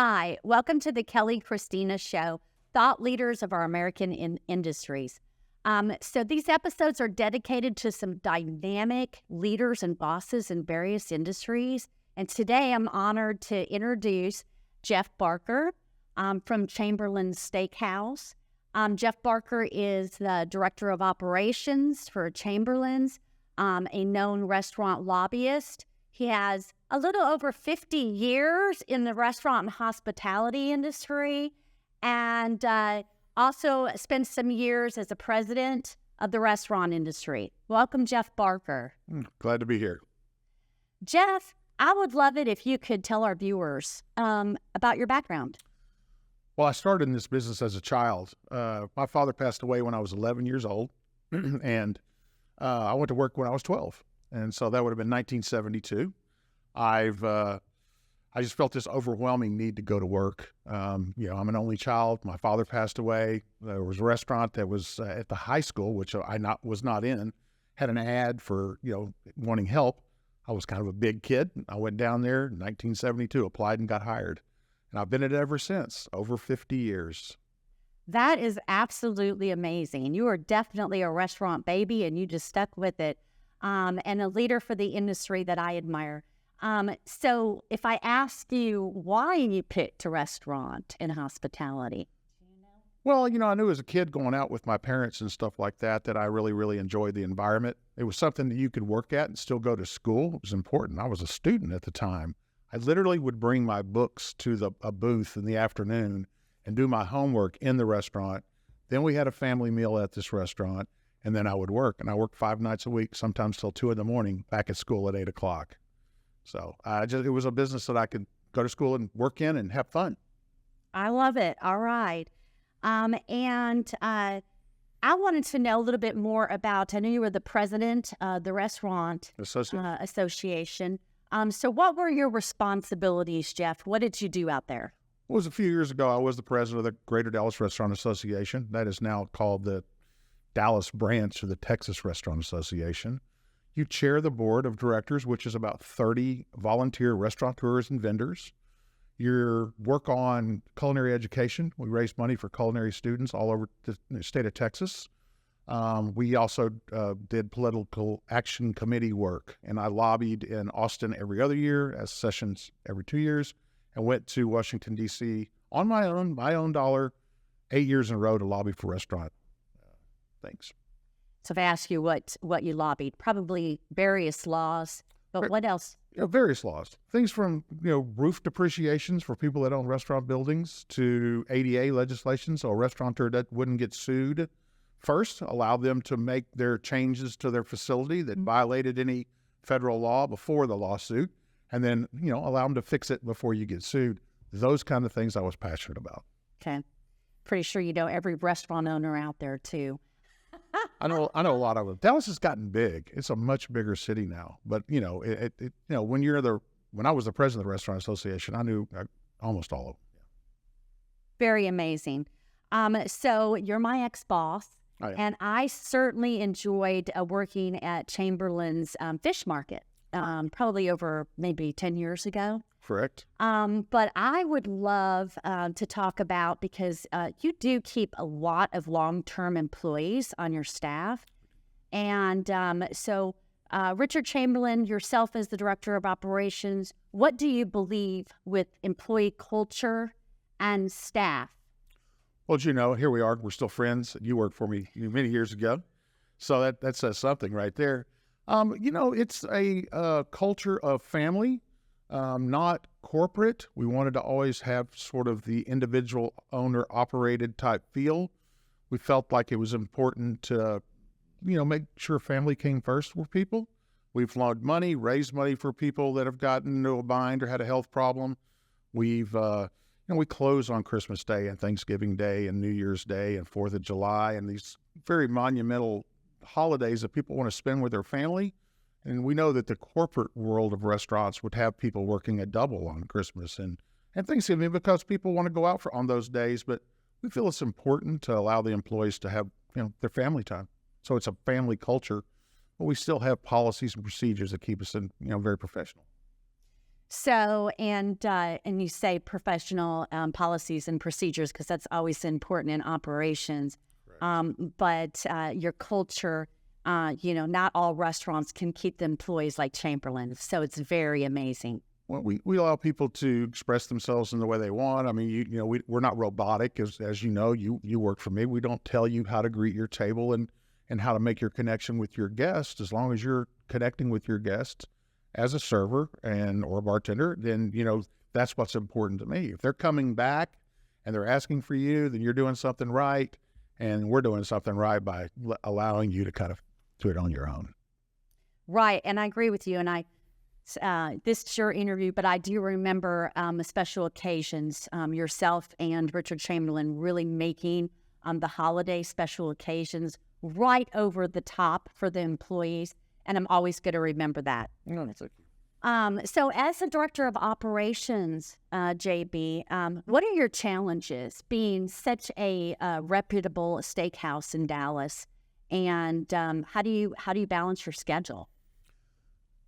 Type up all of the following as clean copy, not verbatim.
Hi, welcome to the Kelli Christina Show, thought leaders of our American industries. So these episodes are dedicated to some dynamic leaders and bosses in various industries. And today I'm honored to introduce Jeff Barker from Chamberlain Steakhouse. Jeff Barker is the Director of Operations for Chamberlain's, a known restaurant lobbyist. He has a little over 50 years in the restaurant and hospitality industry, and also spent some years as a president of the restaurant industry. Welcome, Jeff Barker. Glad to be here. Jeff, I would love it if you could tell our viewers about your background. Well, I started in this business as a child. My father passed away when I was 11 years old, and I went to work when I was 12. And so that would have been 1972. I just felt this overwhelming need to go to work. I'm an only child. My father passed away. There was a restaurant that was at the high school, which I was not in, had an ad for, wanting help. I was kind of a big kid. I went down there in 1972, applied and got hired. And I've been at it ever since, over 50 years. That is absolutely amazing. And you are definitely a restaurant baby, and you just stuck with it. And a leader for the industry that I admire. So if I ask you why you picked a restaurant and hospitality? Well, I knew as a kid going out with my parents and stuff like that I really, really enjoyed the environment. It was something that you could work at and still go to school. It was important. I was a student at the time. I literally would bring my books to a booth in the afternoon and do my homework in the restaurant. Then we had a family meal at this restaurant. And then I would work, and I worked 5 nights a week, sometimes till 2 in, back at school at 8 o'clock. So it was a business that I could go to school and work in and have fun. I love it. All right. And I wanted to know a little bit more about, I know you were the president of the Restaurant Association. So what were your responsibilities, Jeff? What did you do out there? It was a few years ago. I was the president of the Greater Dallas Restaurant Association. That is now called the Dallas branch of the Texas Restaurant Association. You chair the board of directors, which is about 30 volunteer restaurateurs and vendors. You work on culinary education. We raise money for culinary students all over the state of Texas. We also did political action committee work, and I lobbied in Austin every other year, as sessions every 2 years, and went to Washington, D.C. on my own dollar, 8 years in a row to lobby for restaurant things. So if I ask you what you lobbied, probably various laws, but what else? Various laws. Things from, roof depreciations for people that own restaurant buildings to ADA legislation, so a restaurateur that wouldn't get sued. First, allow them to make their changes to their facility that violated any federal law before the lawsuit, and then, allow them to fix it before you get sued. Those kind of things I was passionate about. Okay. Pretty sure you know every restaurant owner out there, too. I know a lot of them. Dallas has gotten big. It's a much bigger city now. But when I was the president of the Restaurant Association, I knew almost all of them. Very amazing. So you're my ex-boss, and I certainly enjoyed working at Chamberlain's fish market, probably over maybe 10 years ago. Correct. But I would love to talk about, because you do keep a lot of long-term employees on your staff. And so Richard Chamberlain, yourself as the Director of Operations, what do you believe with employee culture and staff? Well, here we are. We're still friends. You worked for me many years ago. So that says something right there. It's a culture of family. Not corporate. We wanted to always have sort of the individual owner-operated type feel. We felt like it was important to, make sure family came first for people. We've loaned money, raised money for people that have gotten into a bind or had a health problem. We've, we close on Christmas Day and Thanksgiving Day and New Year's Day and 4th of July and these very monumental holidays that people want to spend with their family. And we know that the corporate world of restaurants would have people working a double on Christmas and Thanksgiving because people want to go out on those days. But we feel it's important to allow the employees to have, their family time. So it's a family culture, but we still have policies and procedures that keep us in, very professional. So, and you say professional policies and procedures because that's always important in operations. Right. But your culture, not all restaurants can keep the employees like Chamberlain. So it's very amazing. Well, we allow people to express themselves in the way they want. I mean, we're not robotic, as you know. You work for me. We don't tell you how to greet your table and how to make your connection with your guests. As long as you're connecting with your guests as a server or a bartender, then that's what's important to me. If they're coming back and they're asking for you, then you're doing something right, and we're doing something right by allowing you to kind of do it on your own. Right, and I agree with you. And this is your interview, but I do remember special occasions, yourself and Richard Chamberlain really making the holiday special occasions right over the top for the employees, and I'm always going to remember that. No, that's okay. So as the director of operations, JB, what are your challenges being such a reputable steakhouse in Dallas, and how do you balance your schedule?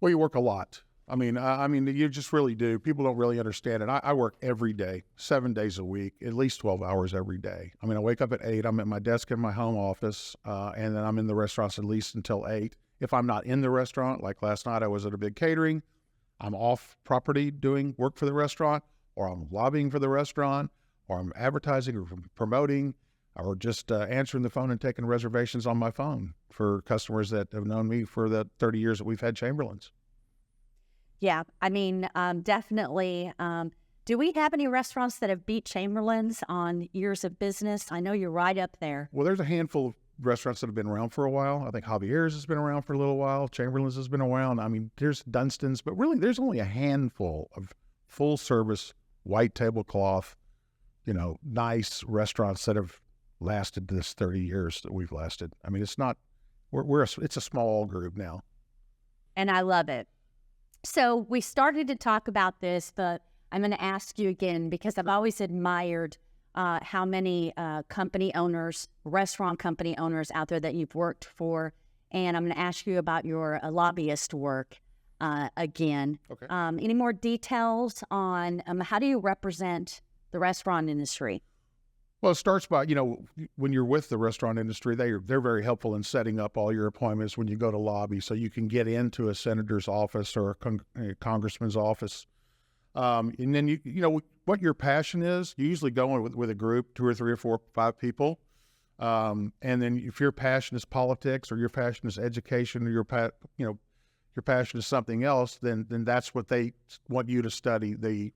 Well, you work a lot. I mean, you just really do. People don't really understand it. I work every day, 7 days a week, at least 12 hours every day. I mean, I wake up at 8. I'm at my desk in my home office, and then I'm in the restaurants at least until 8. If I'm not in the restaurant, like last night, I was at a big catering. I'm off property doing work for the restaurant, or I'm lobbying for the restaurant, or I'm advertising or promoting, or just answering the phone and taking reservations on my phone for customers that have known me for the 30 years that we've had Chamberlains. Yeah, I mean, definitely. Do we have any restaurants that have beat Chamberlain's on years of business? I know you're right up there. Well, there's a handful of restaurants that have been around for a while. I think Javier's has been around for a little while. Chamberlain's has been around. I mean, there's Dunstan's, but really there's only a handful of full-service, white tablecloth, nice restaurants that have lasted this 30 years that we've lasted. I mean, it's not, it's a small group now. And I love it. So we started to talk about this, but I'm going to ask you again because I've always admired how many restaurant company owners out there that you've worked for. And I'm going to ask you about your lobbyist work again. Okay. Any more details on how do you represent the restaurant industry? Well, it starts by, when you're with the restaurant industry, they're very helpful in setting up all your appointments when you go to lobby so you can get into a senator's office or a congressman's office. And then, what your passion is, you usually go in with a group, 2 or 3 or 4, 5 people. And then if your passion is politics or your passion is education or your passion is something else, then that's what they want you to study, the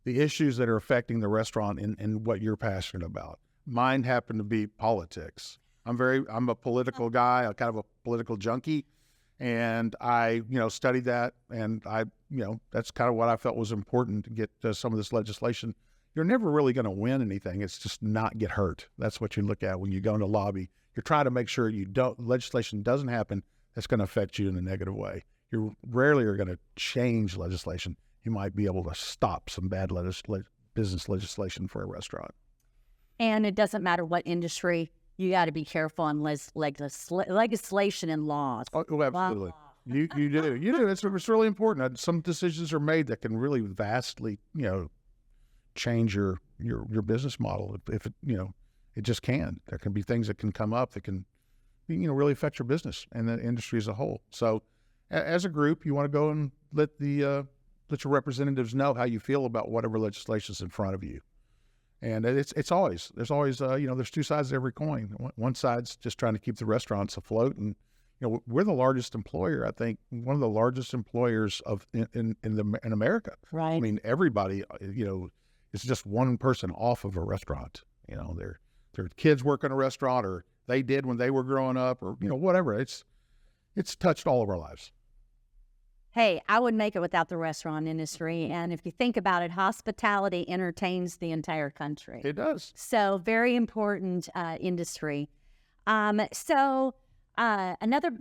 issues that are affecting the restaurant and what you're passionate about. Mine happened to be politics. I'm a political guy, kind of a political junkie, and I, studied that, and I, that's kind of what I felt was important to get some of this legislation. You're never really going to win anything. It's just not get hurt. That's what you look at when you go into lobby. You're trying to make sure legislation doesn't happen that's going to affect you in a negative way. You rarely are going to change legislation. You might be able to stop some bad business legislation for a restaurant. And it doesn't matter what industry, you got to be careful on legislation and laws. Oh, absolutely. You do. You do. It's really important. Some decisions are made that can really vastly, change your business model. If it, it just can. There can be things that can come up that can, really affect your business and the industry as a whole. So as a group, you want to go and let your representatives know how you feel about whatever legislation is in front of you. And there's always, there's 2 sides to every coin. One side's just trying to keep the restaurants afloat. And, we're the largest employer, I think, one of the largest employers in America. Right. I mean, everybody, it's just one person off of a restaurant. Their kids work in a restaurant, or they did when they were growing up, or, whatever. It's touched all of our lives. Hey, I wouldn't make it without the restaurant industry. And if you think about it, hospitality entertains the entire country. It does. So very important industry. Another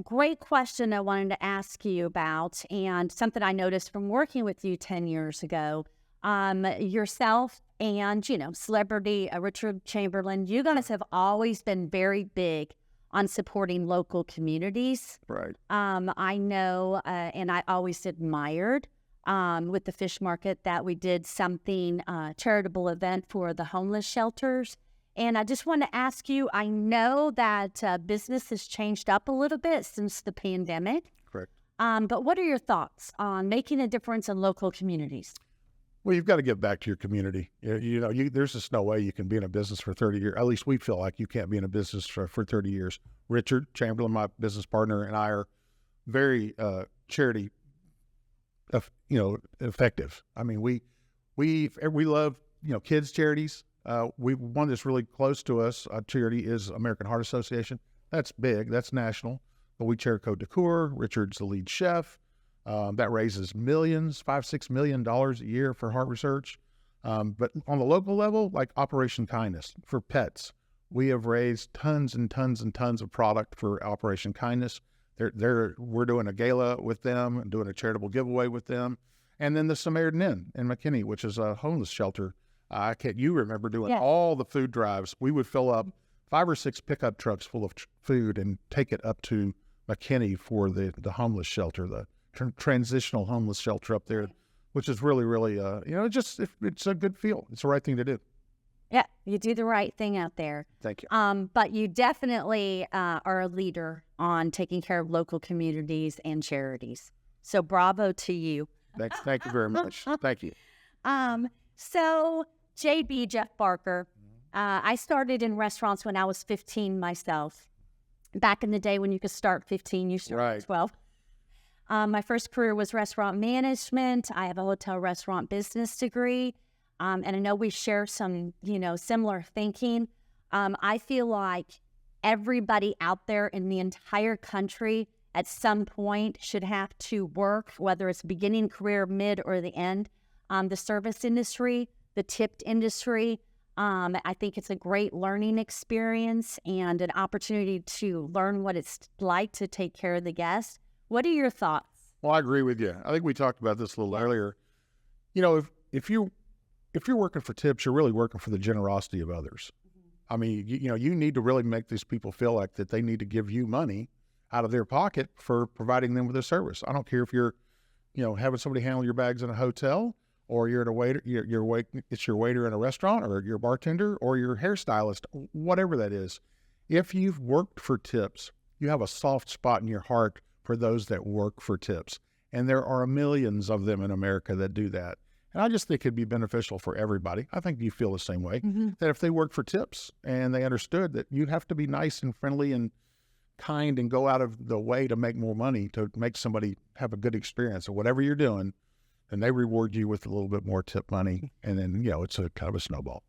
great question I wanted to ask you about, and something I noticed from working with you 10 years ago, yourself and, celebrity Richard Chamberlain, you guys have always been very big on supporting local communities. Right. I know, and I always admired with the fish market that we did something, charitable event for the homeless shelters. And I just want to ask you, I know that business has changed up a little bit since the pandemic. Correct. But what are your thoughts on making a difference in local communities? Well, you've got to give back to your community. There's just no way you can be in a business for 30 years. At least we feel like you can't be in a business for 30 years. Richard Chamberlain, my business partner, and I are very charity, effective. I mean, we love kids charities. One that's really close to us, charity, is American Heart Association. That's big. That's national. But we chair Côte d'Coeur. Richard's the lead chef. That raises millions, $5-6 million a year for heart research. But on the local level, like Operation Kindness for pets, we have raised tons and tons and tons of product for Operation Kindness. We're doing a gala with them and doing a charitable giveaway with them. And then the Samaritan Inn in McKinney, which is a homeless shelter. You remember doing all the food drives. We would fill up 5 or 6 pickup trucks full of food and take it up to McKinney for the homeless shelter, the transitional homeless shelter up there, which is really, really, it's a good feel. It's the right thing to do. Yeah, you do the right thing out there. Thank you. But you definitely are a leader on taking care of local communities and charities. So bravo to you. Thank you very much. Thank you. So JB, Jeff Barker, I started in restaurants when I was 15 myself. Back in the day when you could start 15, you started at 12. My first career was restaurant management. I have a hotel restaurant business degree. And I know we share some, similar thinking. I feel like everybody out there in the entire country at some point should have to work, whether it's beginning career, mid, or the end. The service industry, the tipped industry. I think it's a great learning experience and an opportunity to learn what it's like to take care of the guests. What are your thoughts? Well, I agree with you. I think we talked about this a little earlier. If you're working for tips, you're really working for the generosity of others. Mm-hmm. I mean, you need to really make these people feel like that they need to give you money out of their pocket for providing them with a service. I don't care if you're, having somebody handle your bags in a hotel, or you're it's your waiter in a restaurant, or your bartender, or your hairstylist, whatever that is. If you've worked for tips, you have a soft spot in your heart for those that work for tips. And there are millions of them in America that do that. And I just think it'd be beneficial for everybody. I think you feel the same way, that if they work for tips and they understood that you have to be nice and friendly and kind and go out of the way to make more money, to make somebody have a good experience or whatever you're doing, and they reward you with a little bit more tip money. And then, it's a kind of a snowball.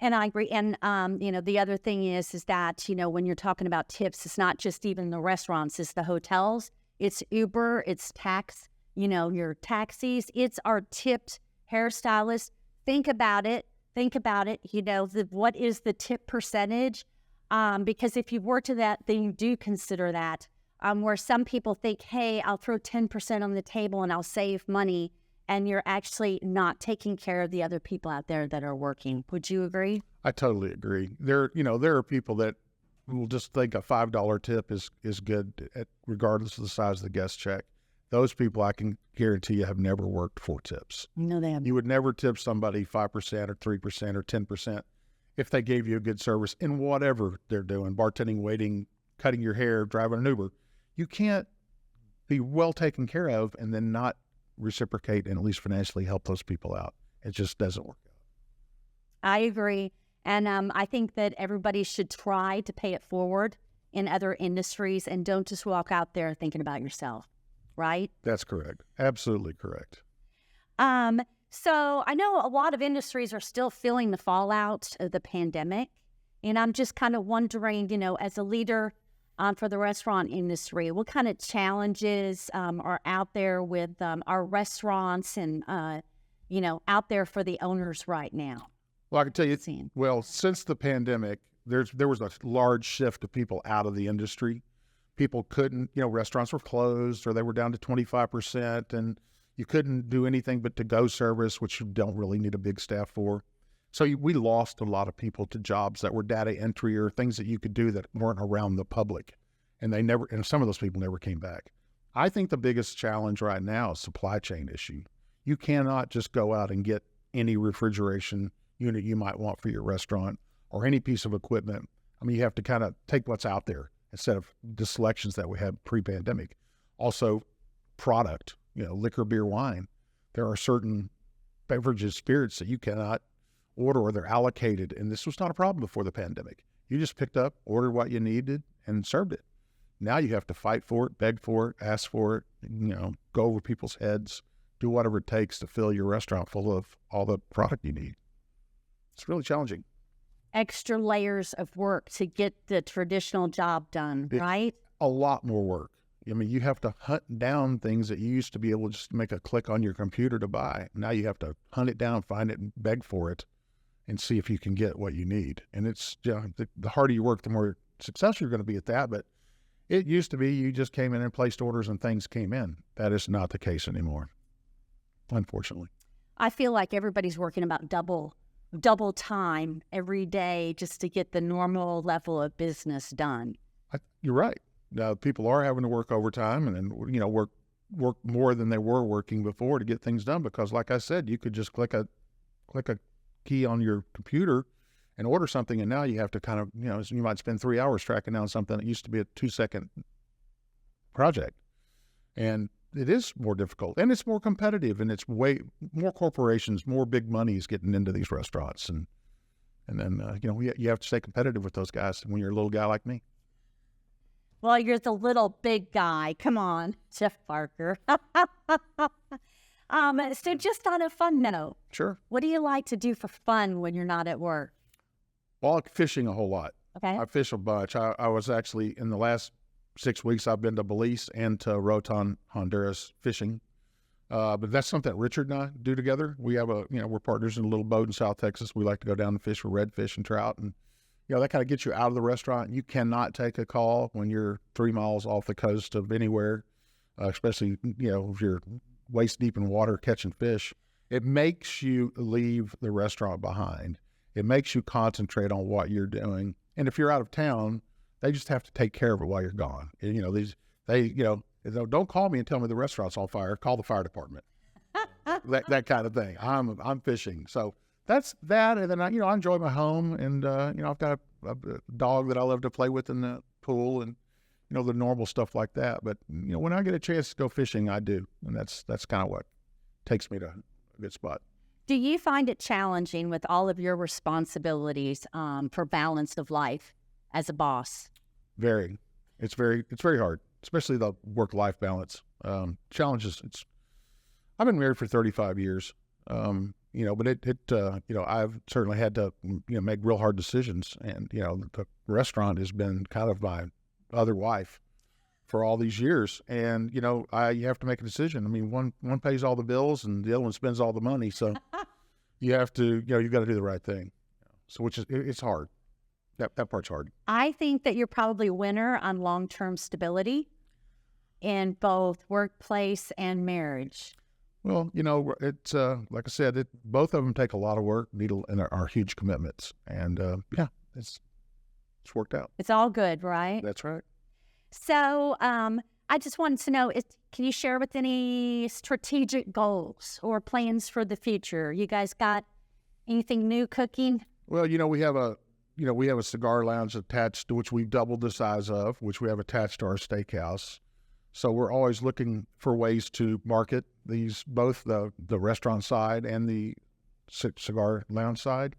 And I agree. And, the other thing is that, when you're talking about tips, it's not just even the restaurants, it's the hotels, it's Uber, it's your taxis, it's our tipped hairstylists. Think about it. What is the tip percentage? Because if you've worked to that, then you do consider that. Where some people think, hey, I'll throw 10% on the table and I'll save money, and you're actually not taking care of the other people out there that are working. Would you agree? I totally agree. There are people that will just think a $5 tip is good, regardless of the size of the guest check. Those people, I can guarantee you, have never worked for tips. No, they haven't. You would never tip somebody 5% or 3% or 10% if they gave you a good service in whatever they're doing, bartending, waiting, cutting your hair, driving an Uber. You can't be well taken care of and then not reciprocate and at least financially help those people out. It just doesn't work out. I agree. And I think that everybody should try to pay it forward in other industries and don't just walk out there thinking about yourself, right? That's correct. Absolutely correct. So I know a lot of industries are still feeling the fallout of the pandemic. And I'm just kind of wondering, as a leader for the restaurant industry, what kind of challenges are out there with our restaurants and, out there for the owners right now? Well, I can tell you, since the pandemic, there was a large shift of people out of the industry. People couldn't, restaurants were closed or they were down to 25%, and you couldn't do anything but to-go service, which you don't really need a big staff for. So we lost a lot of people to jobs that were data entry or things that you could do that weren't around the public. And some of those people never came back. I think the biggest challenge right now is supply chain issue. You cannot just go out and get any refrigeration unit you might want for your restaurant or any piece of equipment. I mean, you have to kind of take what's out there instead of the selections that we had pre-pandemic. Also, product, liquor, beer, wine. There are certain beverages, spirits that you cannot order or they're allocated. And this was not a problem before the pandemic. You just picked up, ordered what you needed, and served it. Now you have to fight for it, beg for it, ask for it, go over people's heads, do whatever it takes to fill your restaurant full of all the product you need. It's really challenging. Extra layers of work to get the traditional job done, right? A lot more work. I mean, you have to hunt down things that you used to be able to just make a click on your computer to buy. Now you have to hunt it down, find it, and beg for it, and see if you can get what you need. And it's the harder you work, the more successful you're going to be at that. But it used to be you just came in and placed orders and things came in. That is not the case anymore, unfortunately. I feel like everybody's working about double time every day just to get the normal level of business done. You're right. Now, people are having to work overtime and then, work more than they were working before to get things done because, like I said, you could just click a key on your computer and order something, and now you have to kind of, you might spend 3 hours tracking down something that used to be a 2-second project. And it is more difficult, and it's more competitive, and it's way more corporations, more big money is getting into these restaurants. And then, you have to stay competitive with those guys when you're a little guy like me. Well, you're the little big guy. Come on, Jeff Parker. So just on a fun note. Sure. What do you like to do for fun when you're not at work? Well, fishing a whole lot. Okay. I fish a bunch. I was actually, in the last 6 weeks, I've been to Belize and to Roatan, Honduras fishing. But that's something that Richard and I do together. We have we're partners in a little boat in South Texas. We like to go down and fish for redfish and trout. And, that kind of gets you out of the restaurant. You cannot take a call when you're 3 miles off the coast of anywhere, especially, if you're waist deep in water catching fish. It makes you leave the restaurant behind. It makes you concentrate on what you're doing. And if you're out of town, they just have to take care of it while you're gone. Don't call me and tell me the restaurant's on fire. Call the fire department. that kind of thing. I'm fishing. So that's that. And then I enjoy my home, and I've got a dog that I love to play with in the pool, and the normal stuff like that. But when I get a chance to go fishing, I do, and that's kind of what takes me to a good spot. Do you find it challenging with all of your responsibilities for balance of life as a boss? Very. It's very hard, especially the work-life balance. Challenges. I've been married for 35 years. But I've certainly had to, make real hard decisions. And, the restaurant has been kind of my other wife for all these years. And, you have to make a decision. I mean, one pays all the bills and the other one spends all the money. So you have to, you've got to do the right thing. So it's hard. That part's hard. I think that you're probably a winner on long-term stability in both workplace and marriage. Well, it's like I said, both of them take a lot of work, and are huge commitments, and it's worked out. It's all good, right? That's right. So, I just wanted to know, can you share with any strategic goals or plans for the future? You guys got anything new cooking? Well, we have a cigar lounge attached to which we've doubled the size of, which we have attached to our steakhouse. So we're always looking for ways to market these, both the restaurant side and the cigar lounge side.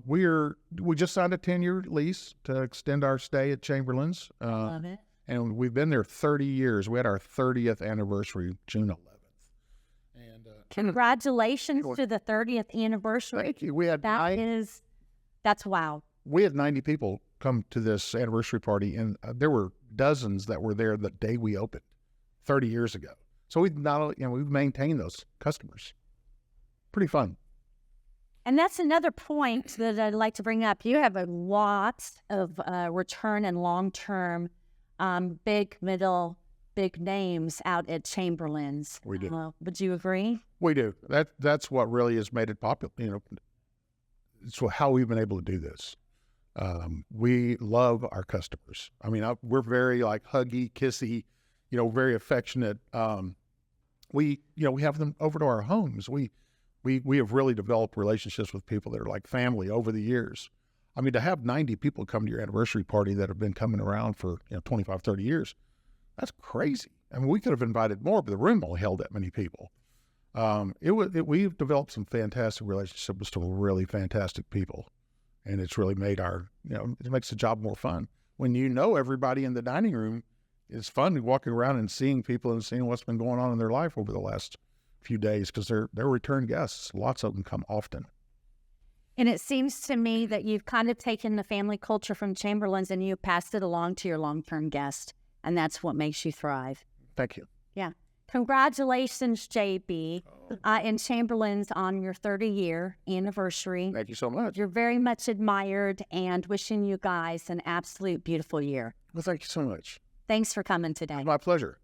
We just signed a 10-year lease to extend our stay at Chamberlain's. Love it. And we've been there 30 years. We had our 30th anniversary, June 11th. And congratulations to the 30th anniversary. Thank you. We had that's wow. We had 90 people come to this anniversary party, and there were dozens that were there the day we opened 30 years ago. So we've maintained those customers. Pretty fun. And that's another point that I'd like to bring up. You have a lot of return and long-term big names out at Chamberlain's. We do. Would you agree? We do. That's what really has made it popular. It's how we've been able to do this. We love our customers. I mean, we're very huggy, kissy, very affectionate. We have them over to our homes. We have really developed relationships with people that are like family over the years. I mean, to have 90 people come to your anniversary party that have been coming around for 25, 30 years, that's crazy. I mean, we could have invited more, but the room only held that many people. We've developed some fantastic relationships with some really fantastic people, and it's really made it makes the job more fun. When you know everybody in the dining room, it's fun walking around and seeing people and seeing what's been going on in their life over the last few days, because they're return guests. Lots of them come often. And it seems to me that you've kind of taken the family culture from Chamberlain's and you passed it along to your long-term guest, and that's what makes you thrive. Thank you. Yeah. Congratulations, JB, and Chamberlain's on your 30-year anniversary. Thank you so much. You're very much admired, and wishing you guys an absolute beautiful year. Well, thank you so much. Thanks for coming today. It's my pleasure.